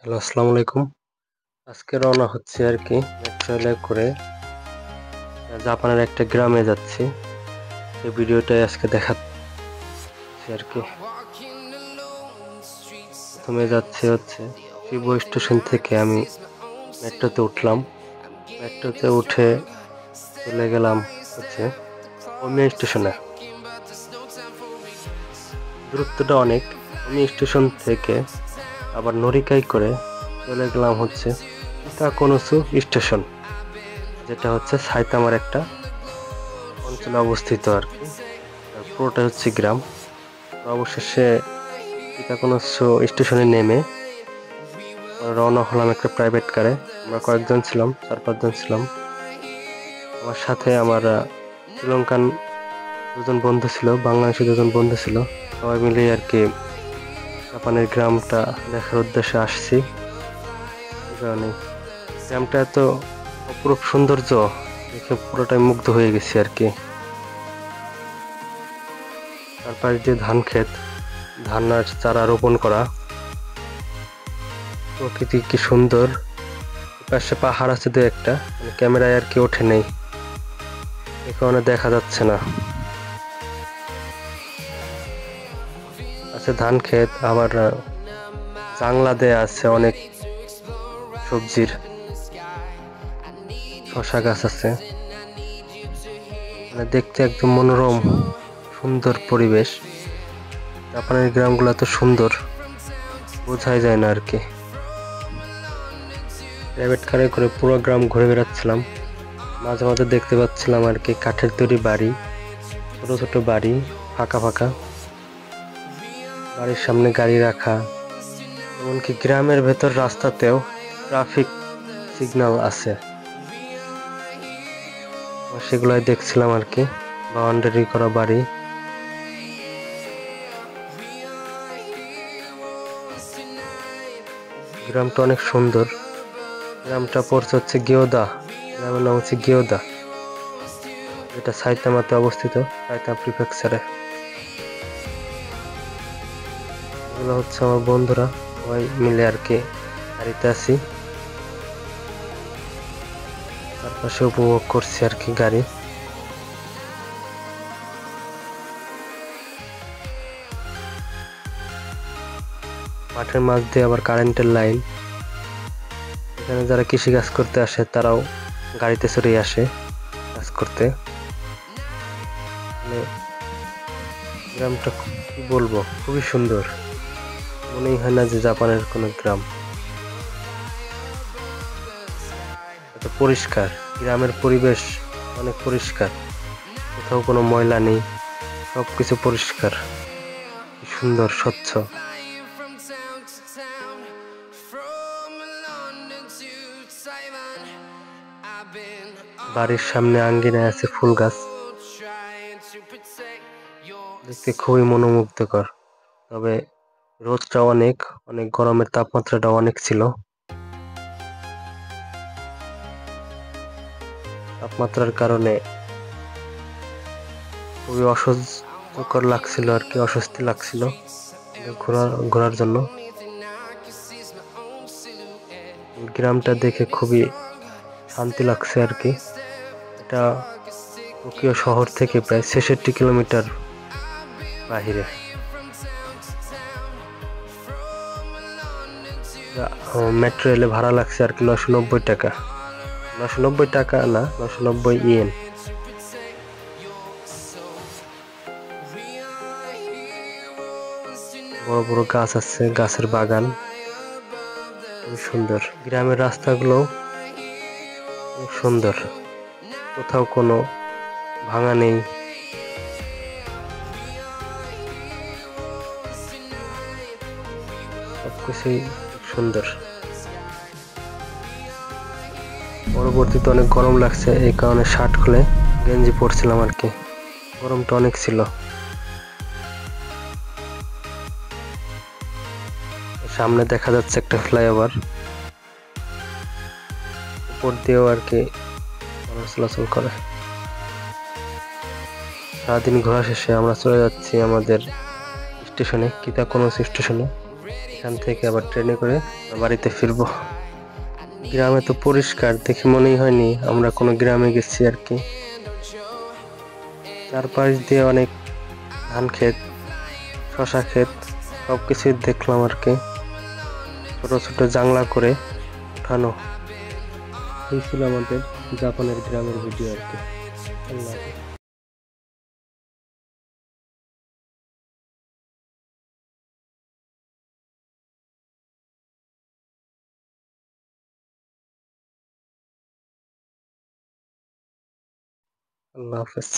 Hello, আসসালামু আলাইকুম। আজকে রওনা হচ্ছি আরকি মেট্রো রেলে করে জাপানের একটা গ্রামে যাচ্ছি। সেই ভিডিওটাই আজকে দেখাচ্ছি আরকি। প্রথমে যাচ্ছি হচ্ছে শিবু স্টেশন থেকে আমি মেট্রোতে উঠলাম। মেট্রোতে উঠে চলে গেলাম হচ্ছে ওমিয়া স্টেশনে। দূরত্বটা অনেক। ওমিয়া স্টেশন থেকে আবার নরিকায় করে চলে গেলাম হচ্ছে ইতাকোনোসু স্টেশন, যেটা হচ্ছে সাইতামার একটা অঞ্চলে অবস্থিত আরকি। পুরোটাই হচ্ছে গ্রাম। অবশেষে ইতাকোনোসু স্টেশনে নেমে রওনা হলাম একটা প্রাইভেট কারে। আমরা কয়েকজন ছিলাম, ৪-৫ জন ছিলাম। আমার সাথে আমার শ্রীলঙ্কান ২ জন বন্ধু ছিল, বাংলাদেশি ২ জন বন্ধু ছিল। সবাই মিলে আরকি জাপানের গ্রামটা দেখার উদ্দেশ্যে আসছি। এই কারণেই গ্রামটা এত অপরূপ সৌন্দর্য দেখে পুরোটাই মুগ্ধ হয়ে গেছি আরকি। চারপাশ দিয়ে ধান ক্ষেত, ধানের চারা রোপণ করা, প্রকৃতি কি সুন্দর। পাশে পাহাড় আছে দু একটা, মানে ক্যামেরায় আর কি ওঠে নেই, এ কারণে দেখা যাচ্ছে না। আছে ধান ক্ষেত, আবার জাংলা দেয়া আছে অনেক সবজির, শশা গাছ আছে। মানে দেখতে একদম মনোরম সুন্দর পরিবেশ। জাপানের গ্রামগুলো এত সুন্দর বোঝাই যায় না আর কি। প্রাইভেট কারে করে পুরো গ্রাম ঘুরে বেড়াচ্ছিলাম। মাঝে মাঝে দেখতে পাচ্ছিলাম আর কি কাঠের তৈরি বাড়ি, ছোট ছোট বাড়ি, ফাঁকা ফাঁকা বাড়ির সামনে গাড়ি রাখা। এমনকি গ্রামের ভেতর রাস্তাতেও ট্রাফিক সিগন্যাল আছে, সেগুলাই দেখছিলাম আর কি। বাউন্ডারি করা বাড়ি। গ্রামটা অনেক সুন্দর। গ্রামটা পড়ছে হচ্ছে গিয়োদা, গ্রামের নাম হচ্ছে গিয়োদা, যেটা সাইতামাতে অবস্থিত, সাইতামা প্রিফেকচারে। এগুলো হচ্ছে আমার বন্ধুরা, সবাই মিলে আর কি গাড়িতে আছি, চারপাশে উপভোগ করছি আর কি গাড়ি। মাঠের মাঝ দিয়ে আবার কারেন্টের লাইন। এখানে যারা কৃষি কাজ করতে আসে তারাও গাড়িতে চড়ে আসে কাজ করতে। মানে গ্রামটা কি বলবো, খুবই সুন্দর। মনেই হয় না যে জাপানের কোনো গ্রাম। এত পরিষ্কার, গ্রামের পরিবেশ অনেক পরিষ্কার, কোথাও কোনো ময়লা নেই, সবকিছু পরিষ্কার, কি সুন্দর স্বচ্ছ। বাড়ির সামনে আঙ্গিনায় আছে ফুল গাছ, দেখতে খুবই মনোমুগ্ধকর। তবে রোদটা অনেক অনেক, গরমের তাপমাত্রাটা অনেক ছিল। তাপমাত্রার কারণে খুবই অসহ্যকর লাগছিল আর কি, অস্বস্তি লাগছিল ঘোরার জন্য। গ্রামটা দেখে খুবই শান্তি লাগছে আর কি। এটা টোকিও শহর থেকে প্রায় ৬৬ কিলোমিটার বাহিরে। মেট্রো রেলে ভাড়া লাগছে আর কি ৯৯০ টাকা। ৯৯০ টাকা না, ৯৯০ ইয়েন। বড় বড় গাছ আছে, গাছের বাগান, খুবই সুন্দর। গ্রামের রাস্তাগুলো খুব সুন্দর, কোথাও কোনো ভাঙা নেই। সবকিছুই খুব সুন্দর। পরবর্তীতে অনেক গরম লাগছে, এই কারণে শার্ট খুলে গেঞ্জি পরছিলাম আর কি, গরমটা অনেক ছিল। সামনে দেখা যাচ্ছে একটা ফ্লাইওভার, উপর দিয়েও আর কি মানুষ চলাচল করে। সারাদিন ঘোরা শেষে আমরা চলে যাচ্ছি আমাদের স্টেশনে, কিতাকোনোসু স্টেশনে। এখান থেকে আবার ট্রেনে করে বাড়িতে ফিরবো। গ্রামে তো পরিষ্কার, দেখে মনেই হয়নি আমরা কোনো গ্রামে গেছি আর কি। চারপাশ দিয়ে অনেক ধান ক্ষেত, শশা ক্ষেত, সবকিছুই দেখলাম আর কি। ছোট ছোট জাংলা করে উঠানো। এই ছিল আমাদের জাপানের গ্রামের ভিডিও আর কি। আল্লাহ হাফেজ। আল্লাহ হাফেজ।